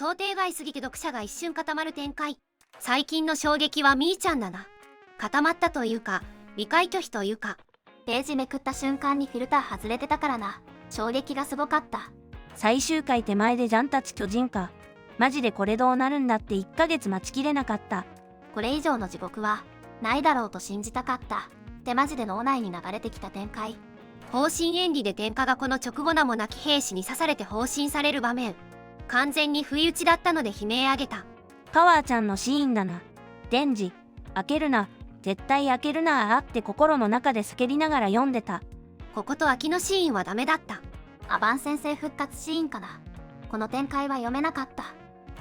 想定外すぎて読者が一瞬固まる展開。最近の衝撃はみーちゃんだな。固まったというか理解拒否というか。ページめくった瞬間にフィルター外れてたからな。衝撃がすごかった。最終回手前でジャンたち巨人か。マジでこれどうなるんだって1ヶ月待ちきれなかった。これ以上の地獄はないだろうと信じたかった。ってマジで脳内に流れてきた展開。放心演技で天下がこの直後名もなき兵士に刺されて放心される場面。完全に不意打ちだったので悲鳴上げた。パワーちゃんのシーンだな。デンジ、開けるな、絶対開けるなって心の中で叫びながら読んでた。ここと秋のシーンはダメだった。アバン先生復活シーンかな。この展開は読めなかった。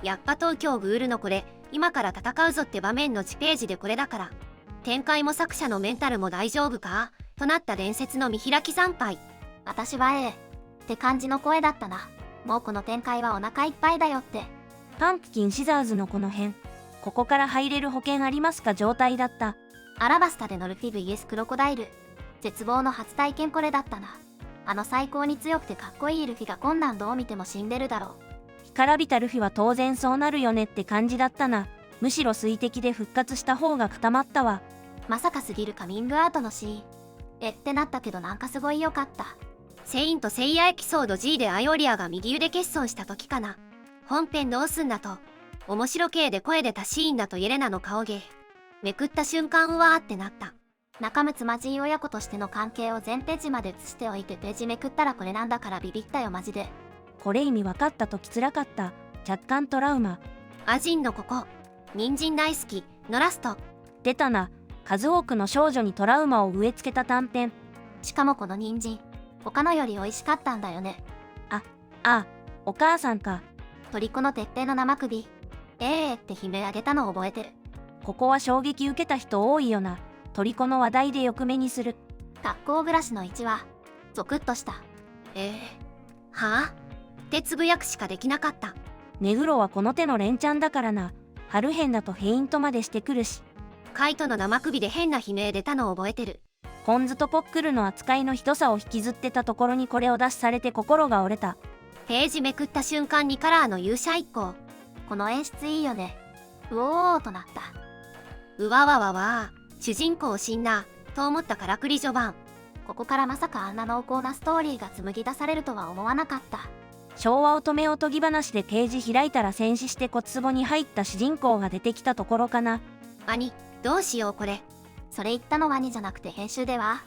やっぱ東京グールのこれ、今から戦うぞって場面の1ページでこれだから。展開も作者のメンタルも大丈夫かとなった伝説の見開き参拝。私はって感じの声だったな。もうこの展開はお腹いっぱいだよって。パンプキンシザーズのこの辺、ここから入れる保険ありますか状態だった。アラバスタでのルフィ vs クロコダイル。絶望の初体験これだったな。最高に強くてかっこいいルフィがこんなんどう見ても死んでるだろう。干からびたルフィは当然そうなるよねって感じだったな。むしろ水滴で復活した方が固まったわ。まさかすぎるカミングアウトのシーン。ってなったけどなんかすごい良かった。セイントセイヤエピソード G でアイオリアが右腕欠損した時かな。本編どうすんだと。面白系で声出たシーンだとイエレナの顔芸。めくった瞬間うわーってなった。仲睦まじい親子としての関係を全ページまで写しておいてページめくったらこれなんだからビビったよマジで。これ意味分かった時つらかった。若干トラウマ。アジンのここ。人参大好きのラスト。出たな。数多くの少女にトラウマを植え付けた短編。しかもこの人参他のより美味しかったんだよね。お母さんか。トリコのてっぺいの生首。って悲鳴上げたの覚えてる。ここは衝撃受けた人多いよな。トリコの話題でよく目にする。学校暮らしの1話。ゾクッとした。はあってつぶやくしかできなかった。ネグロはこの手の連チャンだからな。春編だとフェイントまでしてくるし。カイトの生首で変な悲鳴出たの覚えてる。ポンズとポックルの扱いのひどさを引きずってたところにこれを出しされて心が折れた。ページめくった瞬間にカラーの勇者一行。この演出いいよね。うおーとなった。うわわわわ主人公死んだと思ったからくり序盤。ここからまさかあんな濃厚なストーリーが紡ぎ出されるとは思わなかった。昭和乙女おとぎ話でページ開いたら戦死して骨壺に入った主人公が出てきたところかな。ワニどうしようこれ。それ言ったのワニじゃなくて編集では。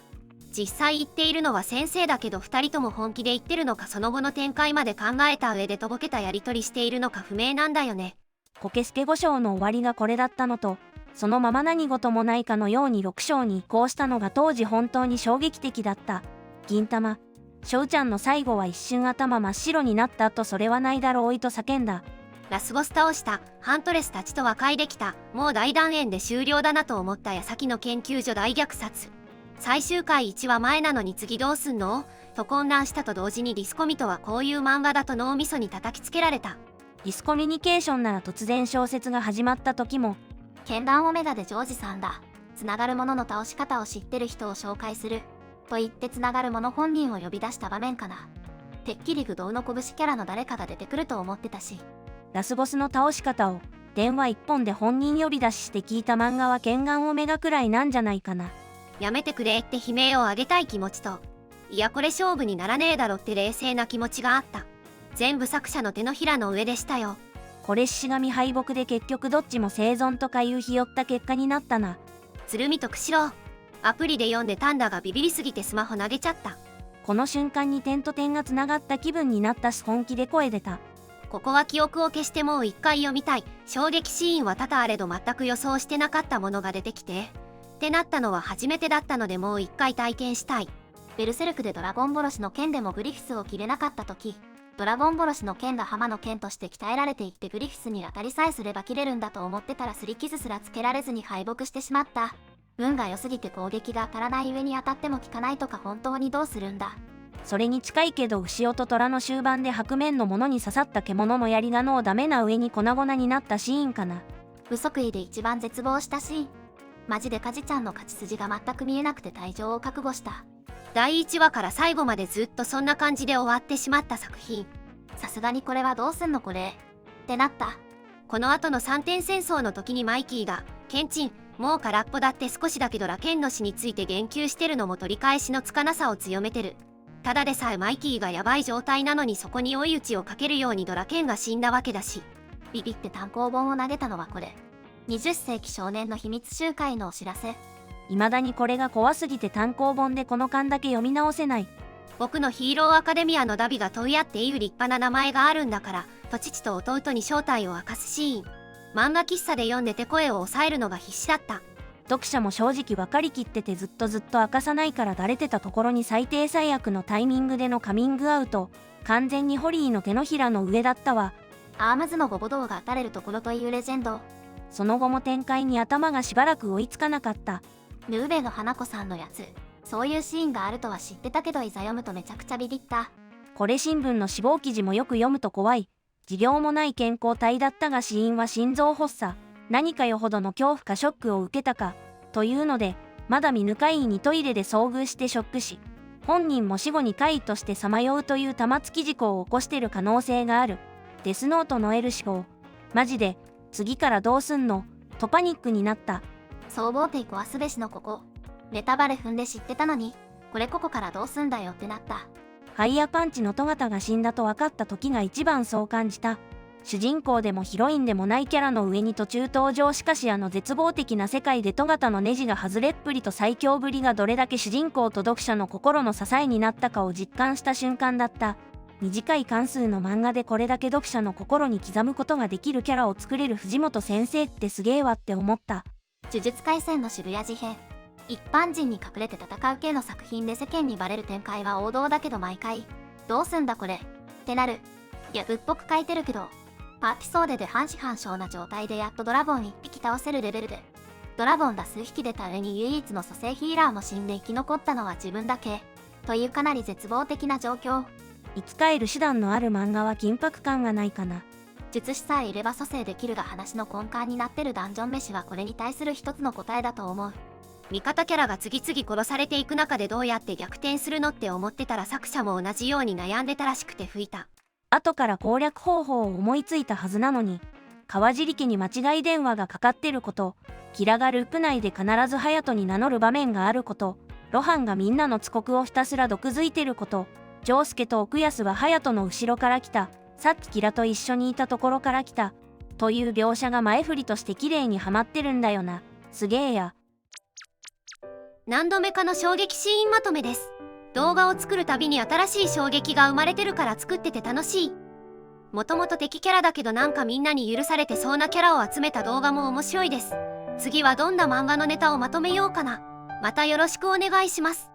実際言っているのは先生だけど2人とも本気で言ってるのかその後の展開まで考えた上でとぼけたやり取りしているのか不明なんだよね。コケスケ5章の終わりがこれだったのとそのまま何事もないかのように6章に移行したのが当時本当に衝撃的だった。銀玉ショウちゃんの最後は一瞬頭真っ白になった後それはないだろうおいと叫んだ。ラスボス倒したハントレスたちと和解できたもう大団円で終了だなと思った矢先の研究所大虐殺。最終回1話前なのに次どうすんのと混乱したと同時にディスコミとはこういう漫画だと脳みそに叩きつけられた。ディスコミュニケーションなら突然小説が始まった時も剣断オメガでジョージさんだ。つながるものの倒し方を知ってる人を紹介すると言ってつながる者本人を呼び出した場面かな。てっきり不動の拳キャラの誰かが出てくると思ってたし。ラスボスの倒し方を電話一本で本人呼び出しして聞いた漫画は剣断オメガくらいなんじゃないかな。やめてくれって悲鳴を上げたい気持ちといやこれ勝負にならねえだろって冷静な気持ちがあった。全部作者の手のひらの上でしたよ。これ獅子神敗北で結局どっちも生存とかいうひよった結果になったな。鶴見と釧路アプリで読んでたんだがビビりすぎてスマホ投げちゃった。この瞬間に点と点がつながった気分になったし本気で声出た。ここは記憶を消してもう一回読みたい。衝撃シーンは多々あれど全く予想してなかったものが出てきてってなったのは初めてだったのでもう一回体験したい。ベルセルクでドラゴンボロシの剣でもグリフィスを切れなかった時ドラゴンボロシの剣が浜の剣として鍛えられていってグリフィスに当たりさえすれば切れるんだと思ってたら擦り傷すらつけられずに敗北してしまった。運が良すぎて攻撃が当たらない上に当たっても効かないとか本当にどうするんだ。それに近いけど牛尾と虎の終盤で白面のものに刺さった獣の槍が脳ダメな上に粉々になったシーンかな。不足意で一番絶望したシーン。マジでカジちゃんの勝ち筋が全く見えなくて退場を覚悟した。第1話から最後までずっとそんな感じで終わってしまった作品。さすがにこれはどうすんのこれ。ってなった。この後の三点戦争の時にマイキーがケンチンもう空っぽだって少しだけドラケンの死について言及してるのも取り返しのつかなさを強めてる。ただでさえマイキーがヤバい状態なのにそこに追い打ちをかけるようにドラケンが死んだわけだし。ビビって単行本を投げたのはこれ。20世紀少年の秘密集会のお知らせ。未だにこれが怖すぎて単行本でこの巻だけ読み直せない。僕のヒーローアカデミアのダビが問い合っている立派な名前があるんだからと父と弟に正体を明かすシーン。漫画喫茶で読んでて声を抑えるのが必死だった。読者も正直分かりきっててずっと明かさないからだれてたところに最低最悪のタイミングでのカミングアウト。完全にホリーの手のひらの上だったわ。アームズのゴボドウが当たれるところというレジェンド。その後も展開に頭がしばらく追いつかなかった。ヌーベの花子さんのやつ。そういうシーンがあるとは知ってたけどいざ読むとめちゃくちゃビビった。これ新聞の死亡記事もよく読むと怖い。持病もない健康体だったが死因は心臓発作。何かよほどの恐怖かショックを受けたか。というので、まだ見ぬ怪異にトイレで遭遇してショック死。本人も死後に怪異としてさまようという玉突き事故を起こしてる可能性がある。デスノートの L 氏号。マジで、次からどうすんのとパニックになった。総合テイ壊すべしのここ。ネタバレ踏んで知ってたのに、ここからどうすんだよってなった。ファイヤーパンチの戸方が死んだと分かった時が一番そう感じた。主人公でもヒロインでもないキャラの上に途中登場。しかし絶望的な世界で戸方のネジが外れっぷりと最強ぶりがどれだけ主人公と読者の心の支えになったかを実感した瞬間だった。短い関数の漫画でこれだけ読者の心に刻むことができるキャラを作れる藤本先生ってすげえわって思った。呪術廻戦の渋谷事変。一般人に隠れて戦う系の作品で世間にバレる展開は王道だけど毎回、どうすんだこれってなる。ギャグっぽく書いてるけど、パーティソーデで半死半生な状態でやっとドラゴン1匹倒せるレベルで、ドラゴンが数匹出た上に唯一の蘇生ヒーラーも死んで生き残ったのは自分だけ、というかなり絶望的な状況。生き返る手段のある漫画は緊迫感がないかな。術師さえいれば蘇生できるが話の根幹になってるダンジョン飯はこれに対する一つの答えだと思う。味方キャラが次々殺されていく中でどうやって逆転するのって思ってたら作者も同じように悩んでたらしくて吹いた。後から攻略方法を思いついたはずなのに、川尻家に間違い電話がかかってること、キラがループ内で必ず隼人に名乗る場面があること、露伴がみんなの遅刻をひたすら毒づいてること、丈介と奥安は隼人の後ろから来た、さっきキラと一緒にいたところから来た、という描写が前振りとして綺麗にはまってるんだよな。すげえや。何度目かの衝撃シーンまとめです。動画を作るたびに新しい衝撃が生まれてるから作ってて楽しい。もともと敵キャラだけどなんかみんなに許されてそうなキャラを集めた動画も面白いです。次はどんな漫画のネタをまとめようかな。またよろしくお願いします。